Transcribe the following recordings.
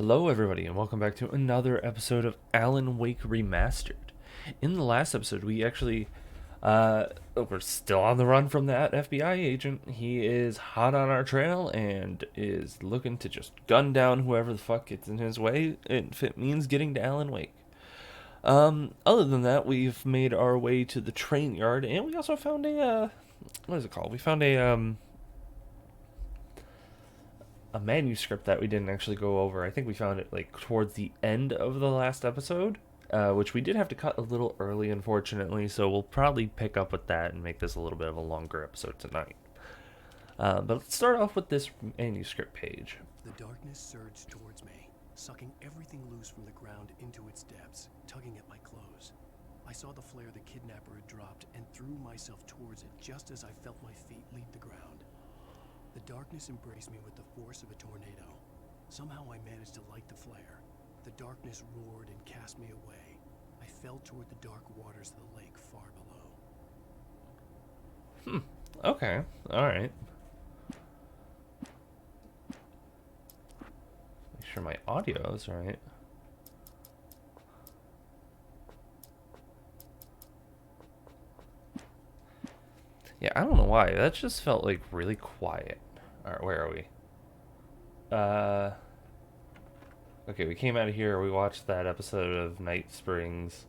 Hello, everybody, and welcome back to another episode of Alan Wake Remastered. In the last episode, we actually, we're still on the run from that FBI agent. He is hot on our trail and is looking to just gun down whoever the fuck gets in his way, if it means getting to Alan Wake. Other than that, we've made our way to the train yard, and we also found what is it called? We found a manuscript that we didn't actually go over. I think we found it like towards the end of the last episode, which we did have to cut a little early, unfortunately. So we'll probably pick up with that and make this a little bit of a longer episode tonight. But let's start off with this manuscript page. The darkness surged towards me, sucking everything loose from the ground into its depths, tugging at my clothes. I saw the flare the kidnapper had dropped and threw myself towards it just as I felt my feet leave the ground. The darkness embraced me with the force of a tornado. Somehow I managed to light the flare. The darkness roared and cast me away. I fell toward the dark waters of the lake far below. Okay. Alright. Make sure my audio is right. Yeah, I don't know why. That just felt like really quiet. Alright, where are we? Okay, we came out of here. We watched that episode of Night Springs.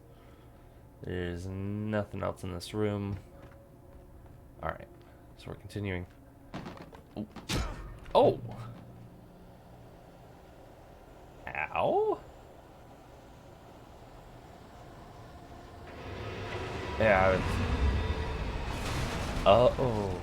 There's nothing else in this room. Alright, so we're continuing. Ooh. Oh! Ow? Yeah, uh-oh.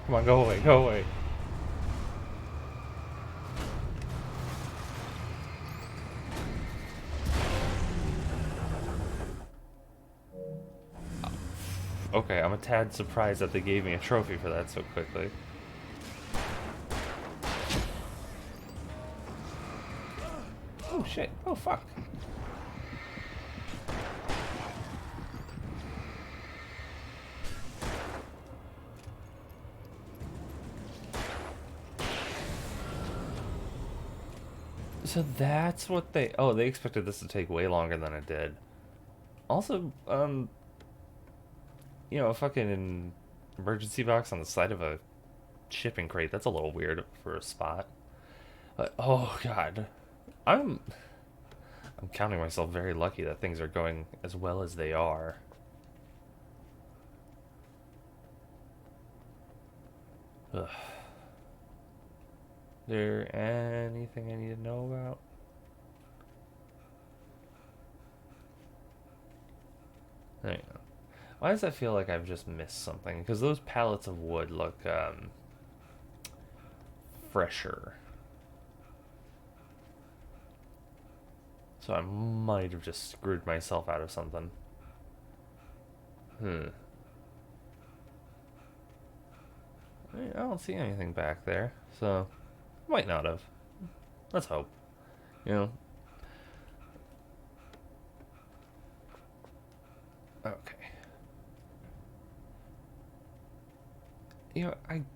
Come on, go away, go away. Okay, I'm a tad surprised that they gave me a trophy for that so quickly. Oh shit, oh fuck. So that's what they... Oh, they expected this to take way longer than it did. Also, a fucking emergency box on the side of a shipping crate. That's a little weird for a spot. But, oh god. I'm counting myself very lucky that things are going as well as they are. Ugh. Is there anything I need to know about? There you go. Why does that feel like I've just missed something? Because those pallets of wood look fresher. So I might have just screwed myself out of something. I don't see anything back there, so might not have. Let's hope. You know. Okay.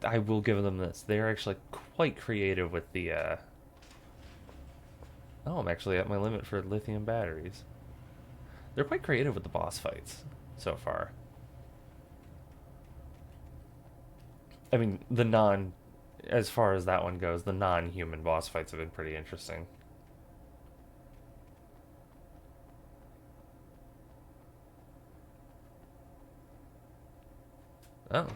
I will give them this. They're actually quite creative with the Oh, I'm actually at my limit for lithium batteries. They're quite creative with the boss fights so far. I mean, as far as that one goes, the non-human boss fights have been pretty interesting. Oh.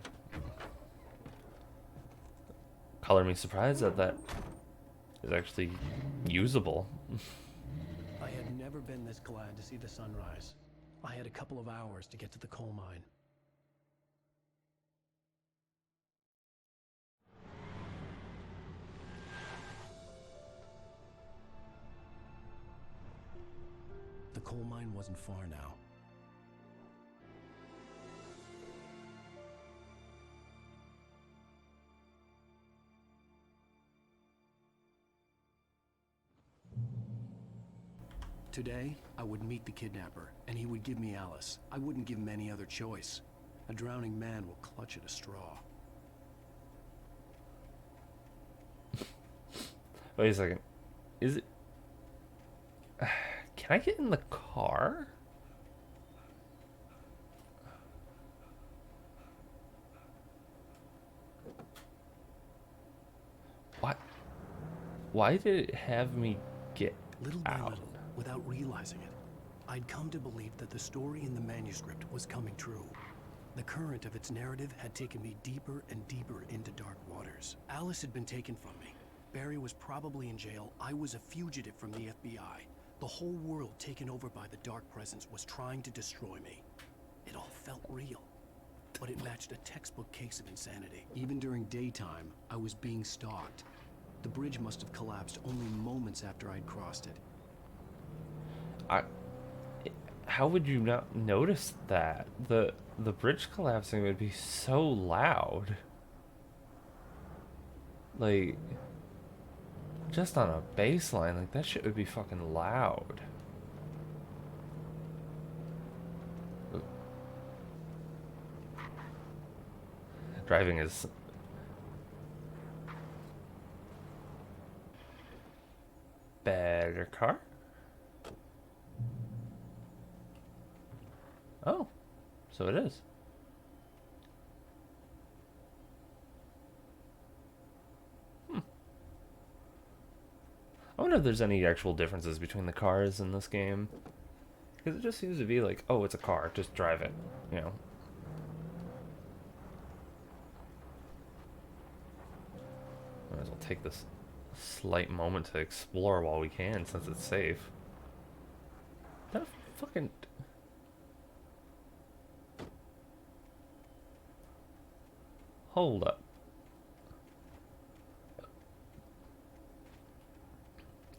Color me surprised that that is actually usable. I had never been this glad to see the sunrise. I had a couple of hours to get to the coal mine. The coal mine wasn't far now. Today, I would meet the kidnapper, and he would give me Alice. I wouldn't give him any other choice. A drowning man will clutch at a straw. Wait a second. Is it... Can I get in the car? What? Why did it have me get Little by out? little, without realizing it, I'd come to believe that the story in the manuscript was coming true. The current of its narrative had taken me deeper and deeper into dark waters. Alice had been taken from me. Barry was probably in jail. I was a fugitive from the FBI. The whole world taken over by the dark presence was trying to destroy me. It all felt real, but it matched a textbook case of insanity. Even during daytime, I was being stalked. The bridge must have collapsed only moments after I'd crossed it. How would you not notice that? The bridge collapsing would be so loud. Like, just on a baseline, like that shit would be fucking loud. Driving is better car. Oh, so it is. I wonder if there's any actual differences between the cars in this game. Because it just seems to be like, oh, it's a car, just drive it, you know. Might as well take this slight moment to explore while we can, since it's safe. That fucking... Hold up.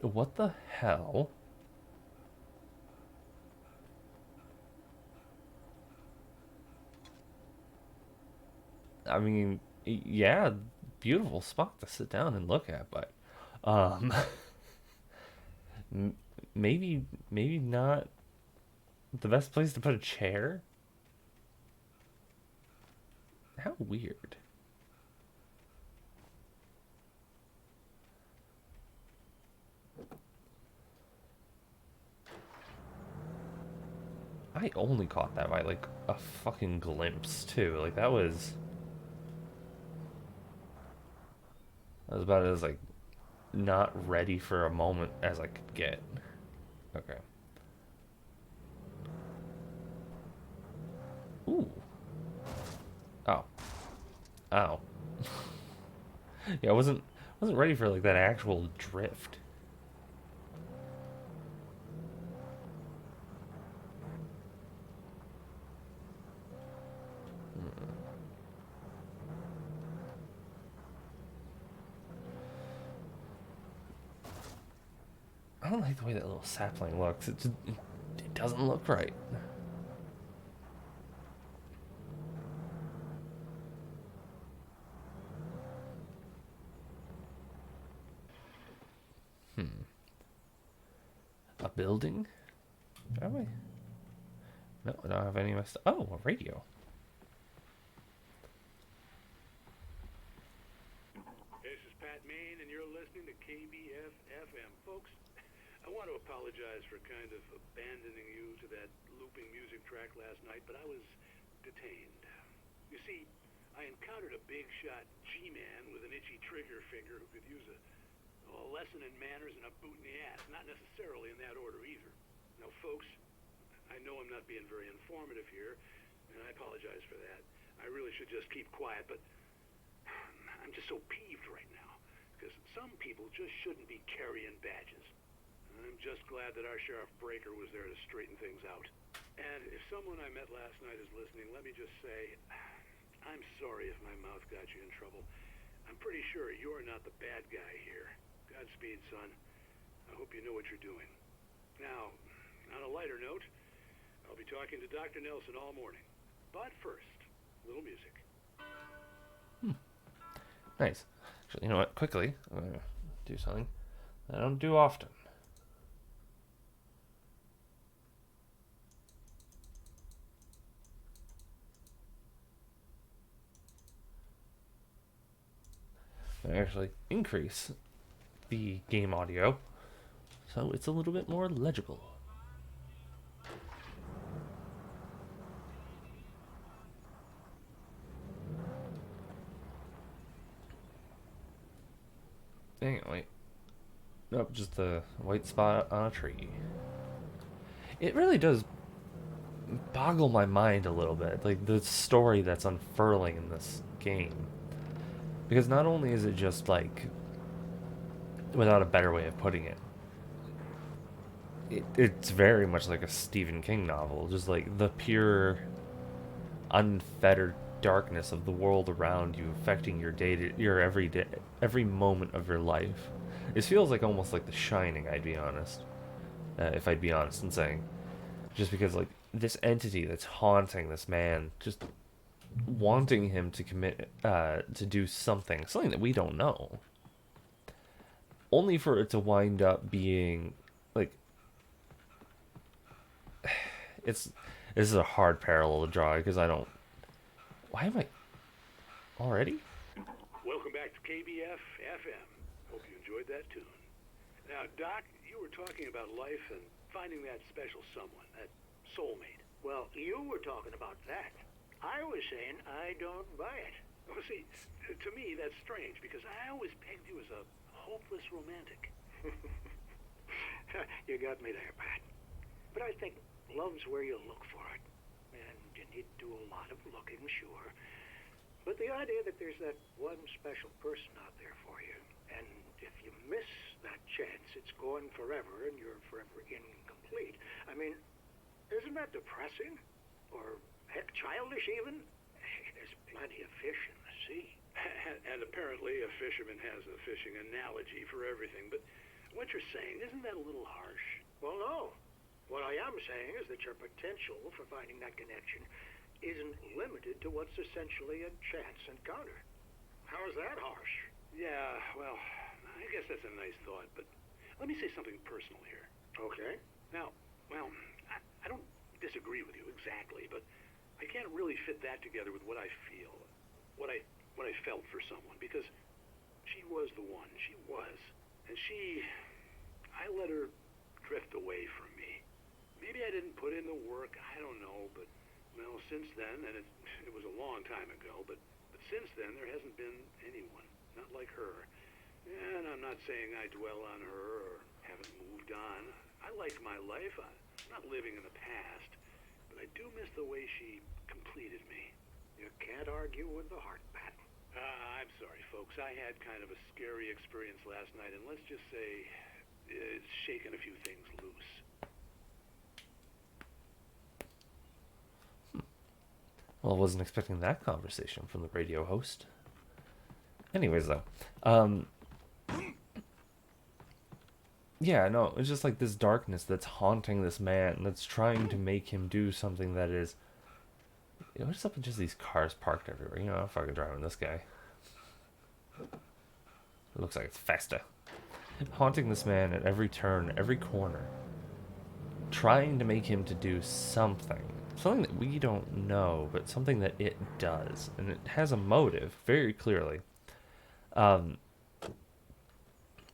What the hell? I mean, yeah, beautiful spot to sit down and look at, but um maybe not the best place to put a chair. How weird. I only caught that by like a fucking glimpse too. Like that was about as like not ready for a moment as I could get. Okay. Ooh. Oh. Oh. Yeah, I wasn't ready for like that actual drift. I don't like the way that little sapling looks. It doesn't look right. A building? Have I? No, I don't have any of my stuff. Oh, a radio. This is Pat Main, and you're listening to KBF-FM. Folks, I want to apologize for kind of abandoning you to that looping music track last night, but I was detained. You see, I encountered a big-shot G-man with an itchy trigger finger who could use a lesson in manners and a boot in the ass. Not necessarily in that order either. Now, folks, I know I'm not being very informative here, and I apologize for that. I really should just keep quiet, but I'm just so peeved right now, because some people just shouldn't be carrying badges. I'm just glad that our Sheriff Breaker was there to straighten things out. And if someone I met last night is listening, let me just say, I'm sorry if my mouth got you in trouble. I'm pretty sure you're not the bad guy here. Godspeed, son. I hope you know what you're doing. Now, on a lighter note, I'll be talking to Dr. Nelson all morning. But first, a little music. Nice. Actually, you know what? Quickly, I'm gonna do something I don't do often. I actually increase the game audio so it's a little bit more legible. Anyway, nope, just a white spot on a tree. It really does boggle my mind a little bit, like the story that's unfurling in this game. Because not only is it just like, without a better way of putting it, it's very much like a Stephen King novel, just like the pure, unfettered darkness of the world around you affecting your your everyday, every moment of your life. It feels like almost like The Shining. I'd be honest, if I'd be honest in saying, just because like this entity that's haunting this man, just wanting him to commit, to do something that we don't know, only for it to wind up being like, it's this is a hard parallel to draw because I don't. Why am I already? Welcome back to KBF FM. Hope you enjoyed that tune. Now, Doc, you were talking about life and finding that special someone, that soulmate. Well, you were talking about that. I was saying I don't buy it. Well, see, to me, that's strange because I always pegged you as a hopeless romantic. You got me there, Pat. But I think love's where you look for it. And you need to do a lot of looking, sure. But the idea that there's that one special person out there for you, and if you miss that chance, it's gone forever and you're forever incomplete. I mean, isn't that depressing? Or, heck, childish even? There's plenty of fish in the sea. And apparently a fisherman has a fishing analogy for everything. But what you're saying, isn't that a little harsh? Well, no. What I am saying is that your potential for finding that connection isn't limited to what's essentially a chance encounter. How is that harsh? Yeah, well, I guess that's a nice thought, but let me say something personal here. Okay. Now, well, I don't disagree with you exactly, but I can't really fit that together with what I feel, what I felt for someone, because she was the one. She was. And I let her drift away from me. Maybe I didn't put in the work, I don't know, but, well, since then, and it was a long time ago, but since then, there hasn't been anyone, not like her. And I'm not saying I dwell on her or haven't moved on. I like my life. I'm not living in the past, but I do miss the way she completed me. You can't argue with the heart, Pat. I'm sorry, folks. I had kind of a scary experience last night, and let's just say it's shaken a few things loose. Well, I wasn't expecting that conversation from the radio host. Anyways, though, yeah, no, it's just like this darkness that's haunting this man, that's trying to make him do something that is. What's up with just these cars parked everywhere? I'm fucking driving this guy. It looks like it's Festa. Haunting this man at every turn, every corner. Trying to make him to do something. Something that we don't know, but something that it does. And it has a motive, very clearly.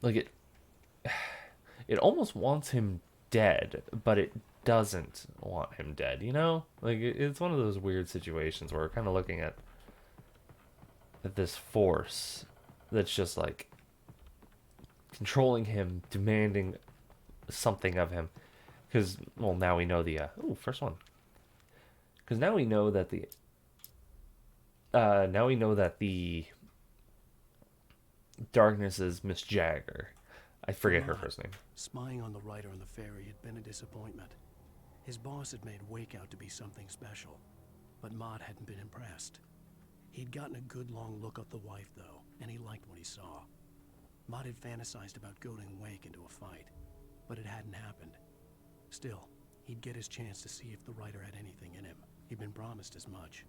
Like it almost wants him dead, but it doesn't want him dead, Like, it's one of those weird situations where we're kind of looking at this force that's just, like, controlling him, demanding something of him. Because, well, now we know the, first one. Because now we know that the darkness is Miss Jagger. I forget her first name. Spying on the writer on the ferry had been a disappointment. His boss had made Wake out to be something special, but Mott hadn't been impressed. He'd gotten a good long look at the wife, though, and he liked what he saw. Mott had fantasized about goading Wake into a fight, but it hadn't happened. Still, he'd get his chance to see if the writer had anything in him. He'd been promised as much.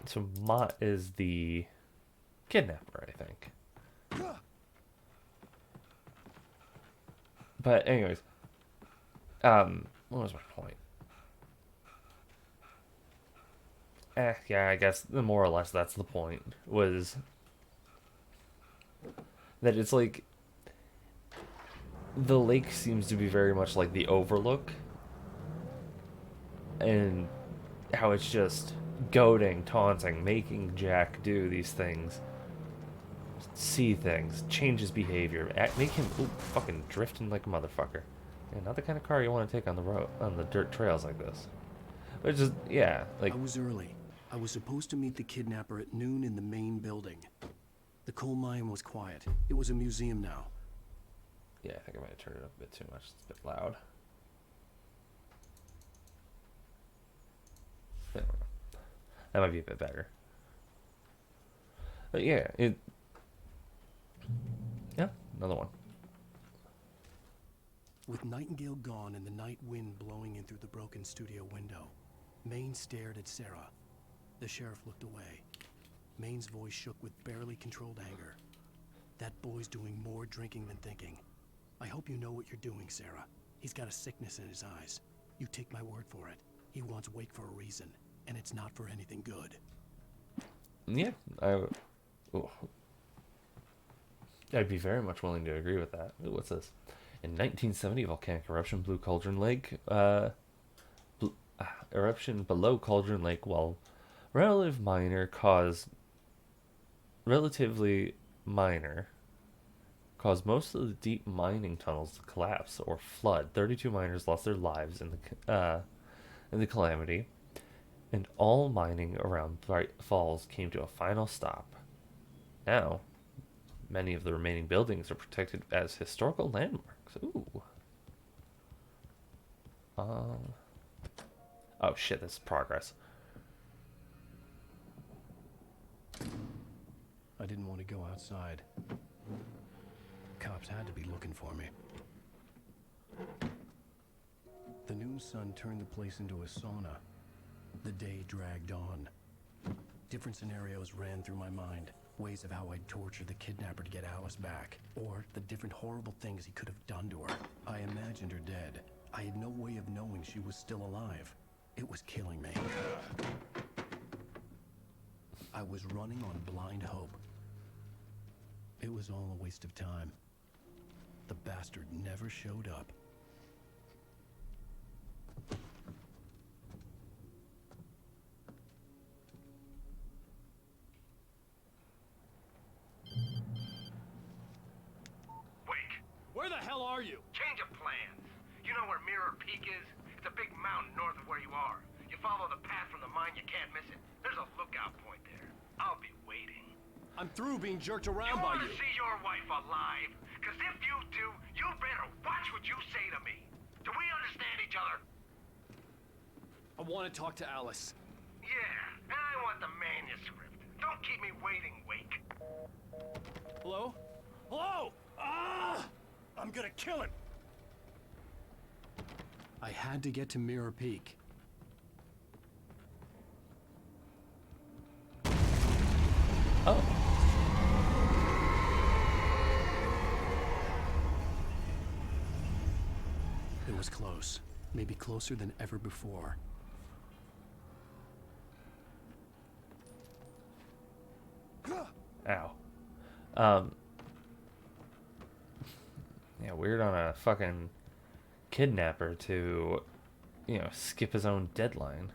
So Mott is the kidnapper, I think. But anyways, what was my point? Yeah, I guess more or less that's the point. Was that it's like the lake seems to be very much like the Overlook, and how it's just goading, taunting, making Jack do these things, see things, change his behavior, make him fucking drifting like a motherfucker. Yeah, not the kind of car you want to take on the road on the dirt trails like this. But it's just yeah, like I was early. I was supposed to meet the kidnapper at noon in the main building. The coal mine was quiet. It was a museum now. yeah, I think I might have turned it up a bit too much. It's a bit loud. I don't know. That might be a bit better. But yeah, yeah, another one. With Nightingale gone and the night wind blowing in through the broken studio window, Maine stared at Sarah. The sheriff looked away. Maine's voice shook with barely controlled anger. That boy's doing more drinking than thinking. I hope you know what you're doing, Sarah. He's got a sickness in his eyes. You take my word for it. He wants Wake for a reason, and it's not for anything good. Yeah, I'd be very much willing to agree with that. Ooh, what's this? In 1970, volcanic eruption blew Cauldron Lake. Eruption below Cauldron Lake, while relatively minor, caused most of the deep mining tunnels to collapse or flood. 32 miners lost their lives in the calamity, and all mining around Bright Falls came to a final stop. Now, many of the remaining buildings are protected as historical landmarks. Ooh. Oh shit, this is progress. I didn't want to go outside. Cops had to be looking for me. The noon sun turned the place into a sauna. The day dragged on. Different scenarios ran through my mind. Ways of how I'd torture the kidnapper to get Alice back. Or the different horrible things he could have done to her. I imagined her dead. I had no way of knowing she was still alive. It was killing me. I was running on blind hope. It was all a waste of time. The bastard never showed up. Wake, Where the hell are you? change of plans. You know where Mirror Peak is? It's a big mountain north of where you are. You follow the path from the mine, you can't miss it. There's a lookout point there. I'll be waiting. I'm through being jerked You around by want you. to see your wife alive? Because if you do, you better watch what you say to me. Do we understand each other? I want to talk to Alice. Yeah, and I want the manuscript. Don't keep me waiting, Wake. Hello? Hello? Ah! I'm gonna kill him! I had to get to Mirror Peak. Oh. It was close. Maybe closer than ever before. Ow. Yeah, weird on a fucking kidnapper to, skip his own deadline.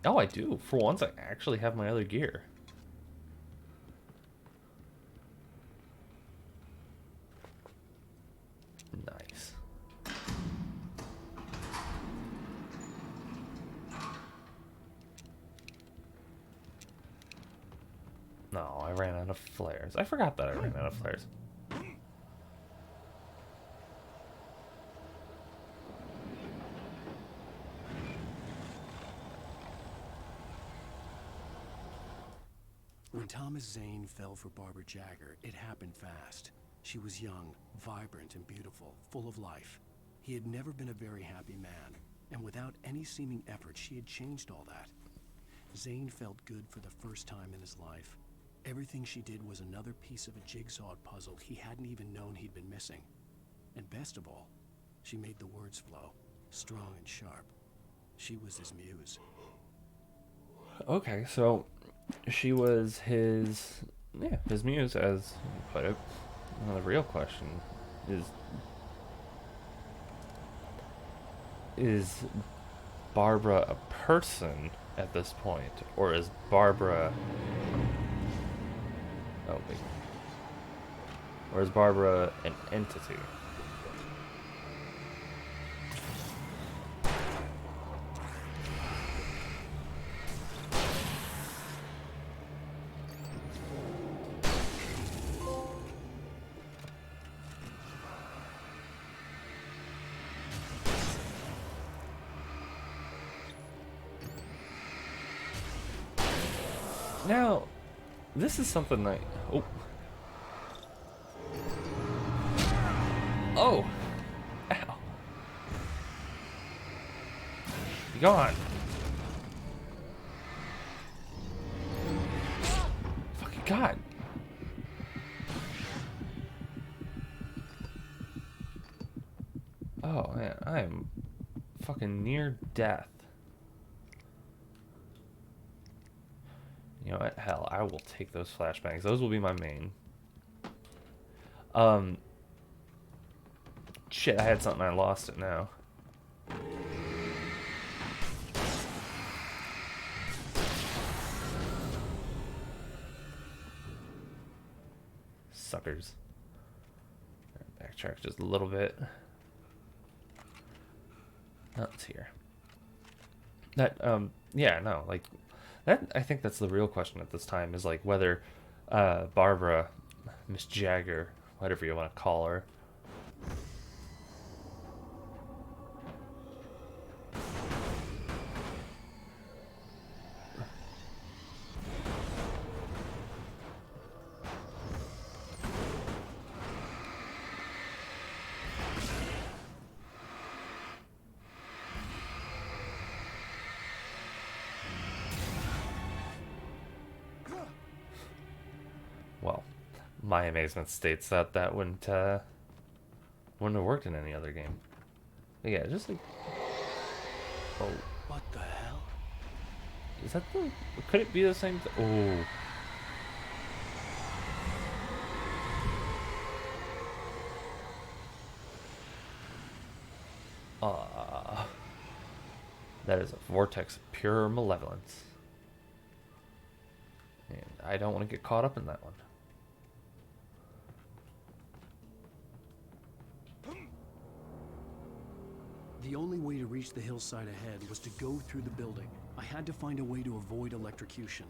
Oh, I do. For once, I actually have my other gear. Nice. No, I ran out of flares. I forgot that I ran out of flares. When Thomas Zane fell for Barbara Jagger, it happened fast. She was young, vibrant, and beautiful, full of life. He had never been a very happy man, and without any seeming effort, she had changed all that. Zane felt good for the first time in his life. Everything she did was another piece of a jigsaw puzzle he hadn't even known he'd been missing. And best of all, she made the words flow. strong and sharp. She was his muse. Okay, so she was his, yeah, his muse, as you put it. Well, the real question is Barbara a person at this point, or is Barbara, oh wait, or is Barbara an entity? Now, this is something I, oh, oh, ow, be gone. Fucking God. Oh man, I am fucking near death. You know what? Hell, I will take those flashbangs. Those will be my main. Shit, I had something. I lost it now. Suckers. Backtrack just a little bit. Oh, it's here. That, yeah, no, like, that, I think that's the real question at this time, is like whether Barbara, Miss Jagger, whatever you want to call her, well, my amazement states that that wouldn't have worked in any other game. But yeah, just like, oh, What the hell? is that the, could it be the same oh. That is a vortex of pure malevolence. And I don't want to get caught up in that one. The only way to reach the hillside ahead was to go through the building. I had to find a way to avoid electrocution.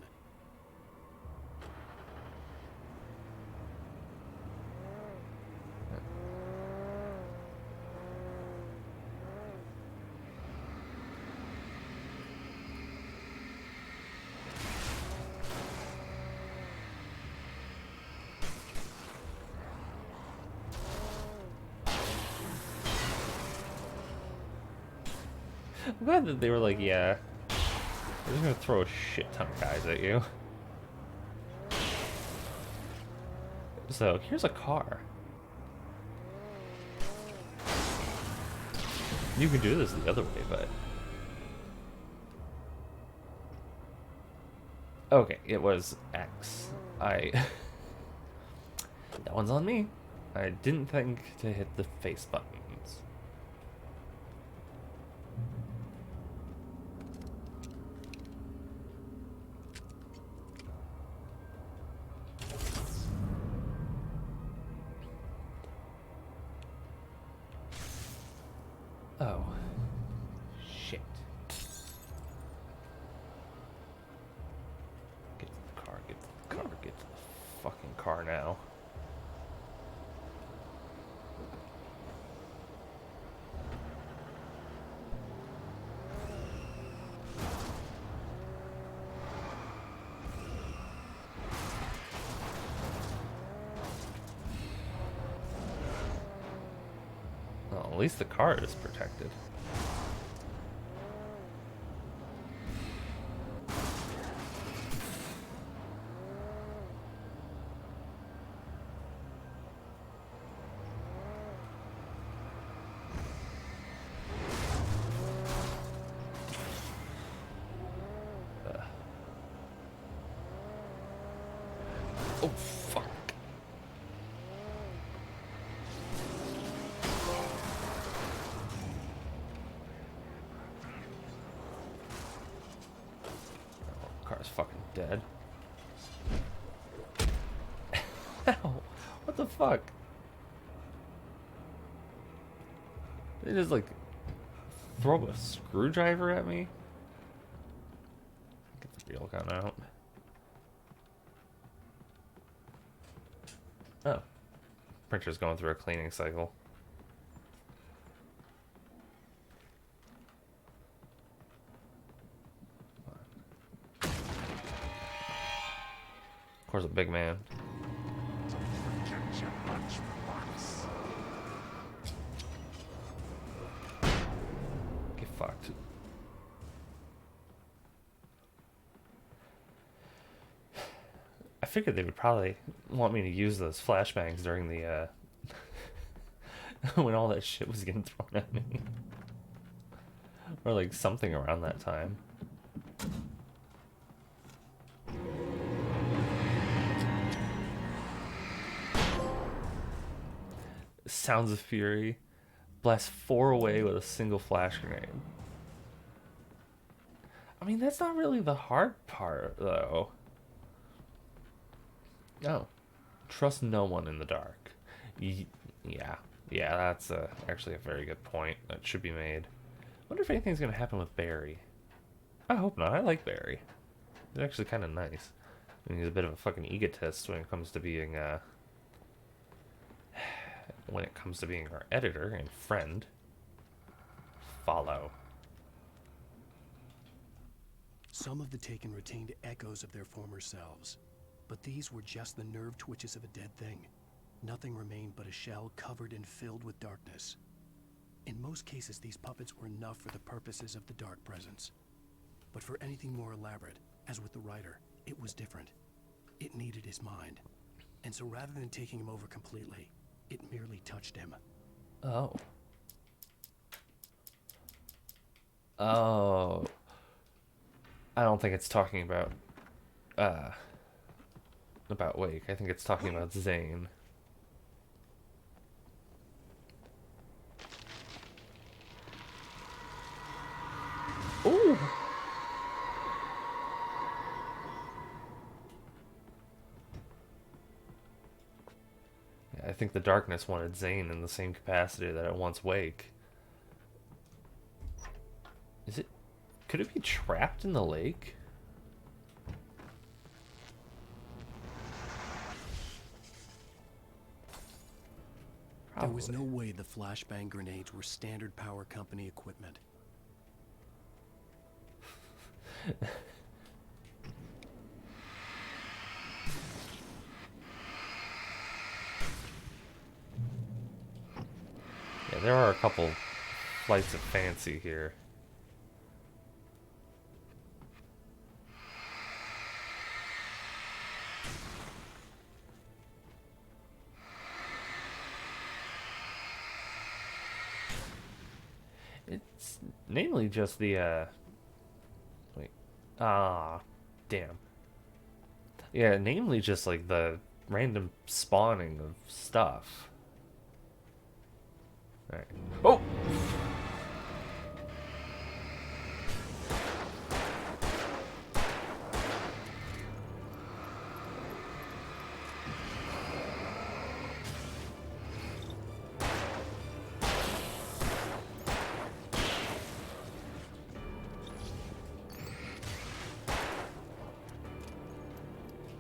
I'm glad that they were like, yeah, we're just gonna throw a shit ton of guys at you. So, here's a car. You can do this the other way, but... Okay, it was X. That one's on me. I didn't think to hit the face buttons. Oh. Shit. Get to the car, get to the car, get to the fucking car now. Well, at least the car is protected. Oh, fuck. Oh, car's fucking dead. Ow. What the fuck? They just, like, throw a screwdriver at me? Get the real gun out. Oh. Printer's going through a cleaning cycle. Of course, a big man. Get fucked. I figured they would probably want me to use those flashbangs during the, when all that shit was getting thrown at me. Or like something around that time. Sounds of Fury. Blast 4 away with a single flash grenade. I mean, that's not really the hard part, though. No. Trust no one in the dark. Yeah, that's actually a very good point that should be made. Wonder if anything's going to happen with Barry. I hope not. I like Barry. He's actually kind of nice. I mean, he's a bit of a fucking egotist when it comes to being, our editor and friend. Follow. Some of the Taken retained echoes of their former selves, but these were just the nerve twitches of a dead thing. Nothing remained but a shell covered and filled with darkness. In most cases, these puppets were enough for the purposes of the Dark Presence. But for anything more elaborate, as with the writer, it was different. It needed his mind. And so rather than taking him over completely, it merely touched him. Oh. Oh. I don't think it's talking about Wake. I think it's talking about Zane. Ooh. Yeah, I think the darkness wanted Zane in the same capacity that it wants Wake. Could it be trapped in the lake? Probably. There was no way the flashbang grenades were standard power company equipment. Yeah, there are a couple flights of fancy here. It's namely just the, wait. Ah, damn. Yeah, namely just like the random spawning of stuff. Alright. Oh!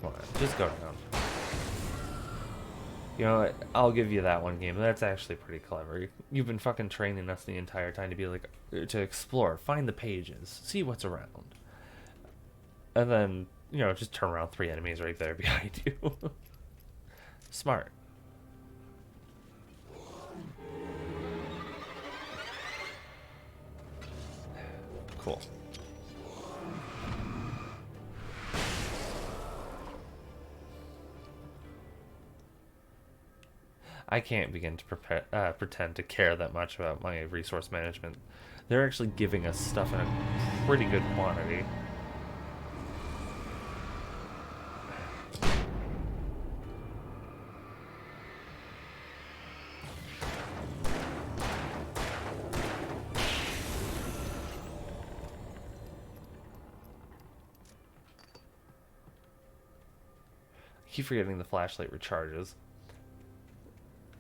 Come on, just go down. You know what? I'll give you that one game. That's actually pretty clever. You've been fucking training us the entire time to be like, to explore, find the pages, see what's around. And then, you know, just turn around 3 enemies right there behind you. Smart. Cool. I can't begin to pretend to care that much about my resource management. They're actually giving us stuff in a pretty good quantity. keep forgetting the flashlight recharges.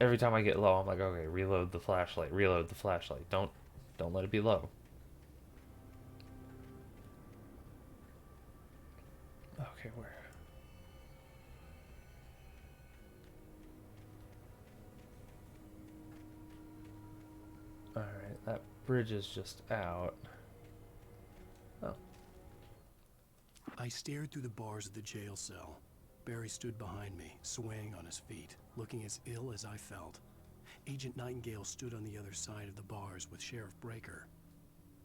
Every time I get low, I'm like, okay, reload the flashlight, reload the flashlight. Don't let it be low. Okay, where? Alright, that bridge is just out. Oh. I stared through the bars of the jail cell. Barry stood behind me, swaying on his feet, looking as ill as I felt. Agent Nightingale stood on the other side of the bars with Sheriff Breaker.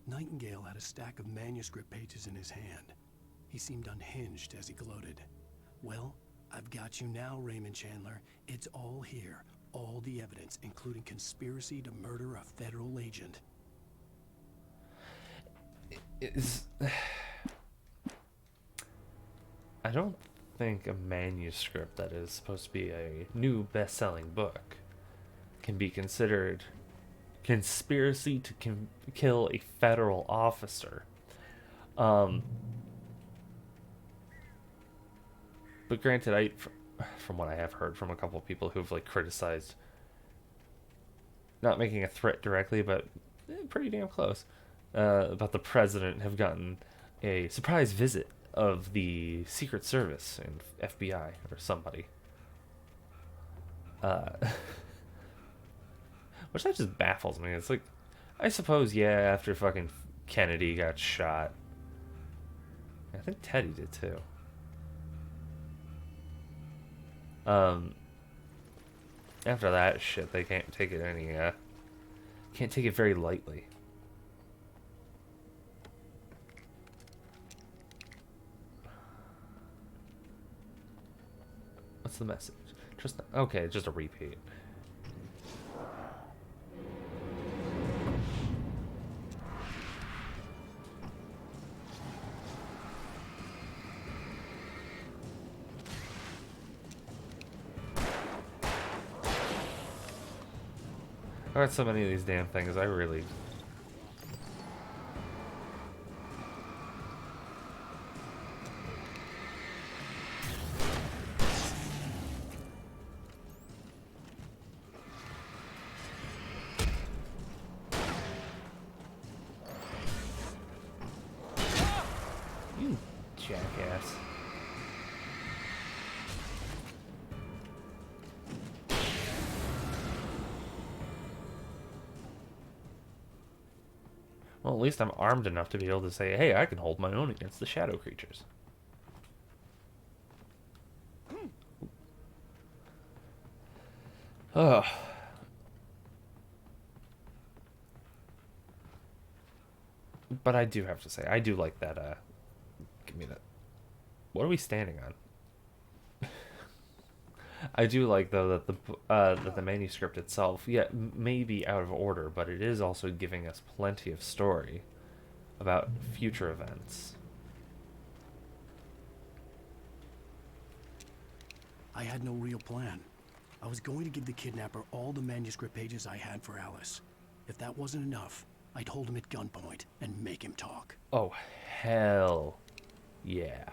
Nightingale had a stack of manuscript pages in his hand. He seemed unhinged as he gloated. Well, I've got you now, Raymond Chandler. It's all here. All the evidence, including conspiracy to murder a federal agent. I don't think a manuscript that is supposed to be a new best-selling book can be considered conspiracy to kill a federal officer. But granted, from what I have heard from a couple of people who've like criticized not making a threat directly, but pretty damn close, about the president have gotten a surprise visit of the Secret Service and FBI or somebody. Which that just baffles me. It's like, I suppose, yeah, after fucking Kennedy got shot. I think Teddy did too. After that shit, they can't take it can't take it very lightly. What's the message? Just okay, just a repeat. I got so many of these damn things. I really. You jackass. Well, at least I'm armed enough to be able to say, hey, I can hold my own against the shadow creatures. Ugh. But I do have to say, I do like that, give me that. What are we standing on? I do like, though, that the manuscript itself, yeah, may be out of order, but it is also giving us plenty of story about future events. I had no real plan. I was going to give the kidnapper all the manuscript pages I had for Alice. If that wasn't enough, I'd hold him at gunpoint and make him talk. Oh, hell yeah.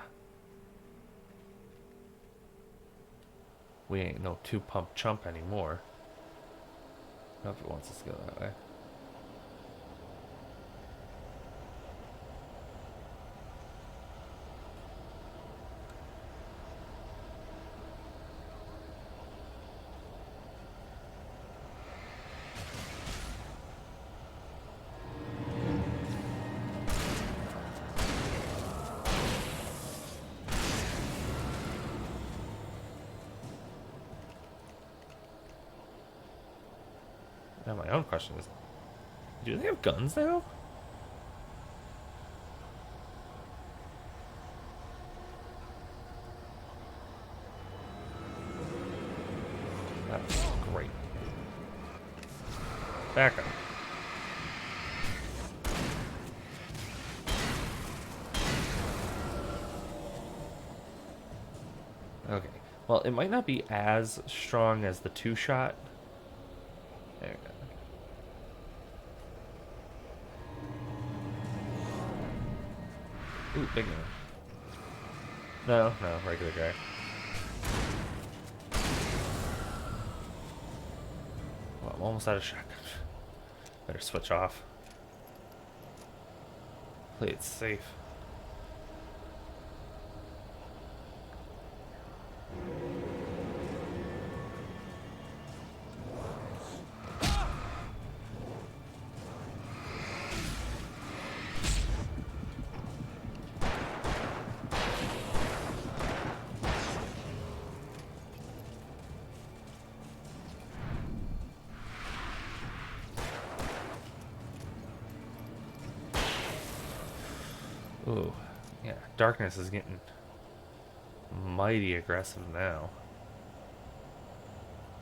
We ain't no two-pump chump anymore. I don't know if it wants us to go that way. Now my own question is, do they have guns now? That's great. Back up. Okay. Well, it might not be as strong as the two-shot. There we go. Ooh, big one. No, regular guy. I'm almost out of shotgun. Better switch off. Play it safe. Ooh, yeah, darkness is getting mighty aggressive now.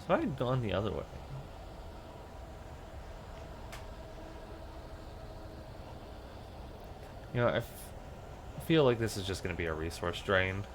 So I had gone the other way. You know, I feel like this is just going to be a resource drain.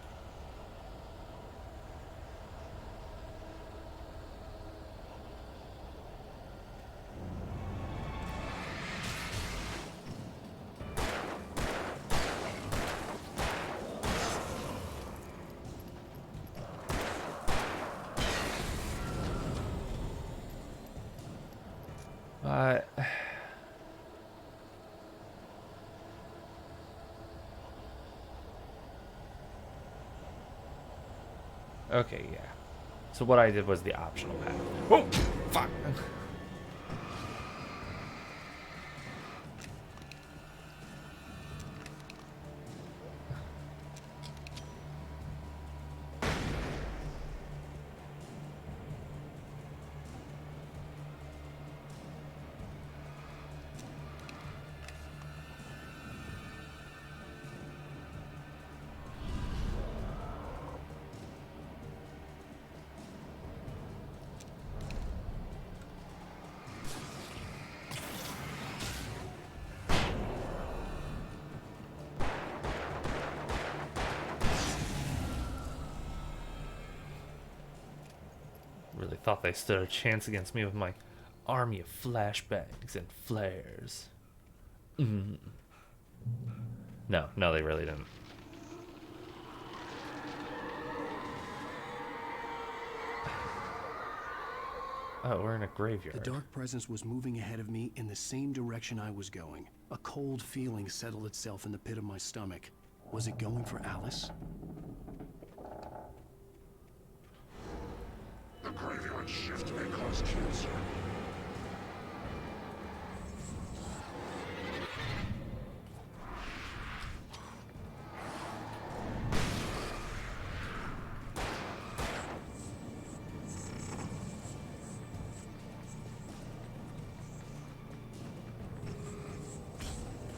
But okay, yeah. So what I did was the optional path. Oh, fuck. Really thought they stood a chance against me with my army of flashbangs and flares. Mm. No, they really didn't. Oh, we're in a graveyard. The dark presence was moving ahead of me in the same direction I was going. A cold feeling settled itself in the pit of my stomach. Was it going for Alice? The graveyard shift may cause cancer.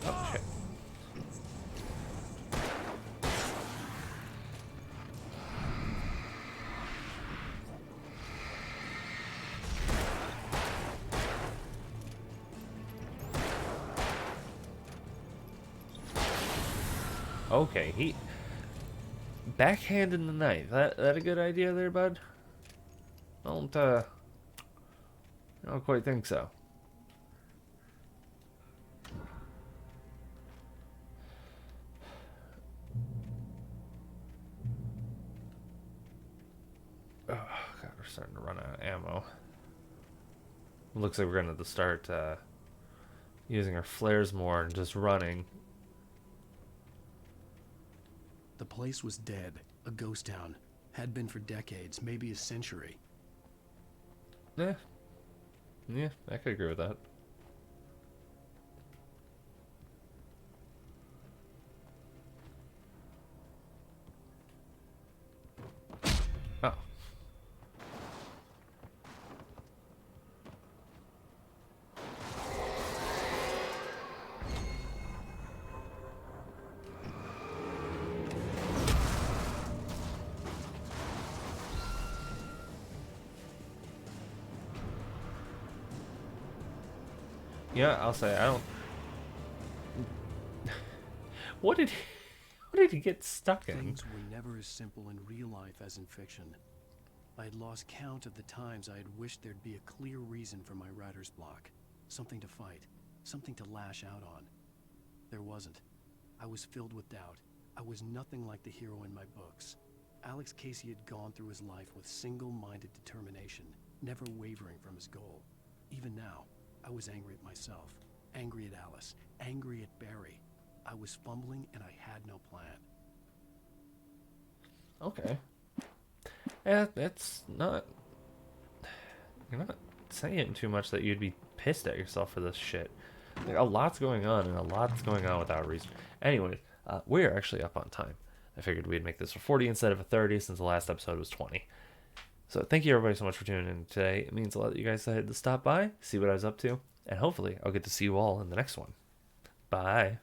Oh, shit. Okay, he backhanding the knife. That a good idea there, bud? I don't quite think so. Oh, God, we're starting to run out of ammo. Looks like we're going to start using our flares more and just running. The place was dead. A ghost town. Had been for decades, maybe a century. Yeah, I could agree with that. Oh. Yeah, I'll say I don't. What did he get stuck in? Things were never as simple in real life as in fiction. I had lost count of the times I had wished there'd be a clear reason for my writer's block. Something to fight. Something to lash out on. There wasn't. I was filled with doubt. I was nothing like the hero in my books. Alex Casey had gone through his life with single-minded determination, never wavering from his goal. Even now, I was angry at myself, angry at Alice, angry at Barry. I was fumbling and I had no plan. Okay. Yeah, that's not. You're not saying too much that you'd be pissed at yourself for this shit. Like, a lot's going on, and a lot's going on without reason. Anyways, we're actually up on time. I figured we'd make this a 40 instead of a 30 since the last episode was 20. So thank you everybody so much for tuning in today. It means a lot that you guys decided to stop by, see what I was up to, and hopefully I'll get to see you all in the next one. Bye.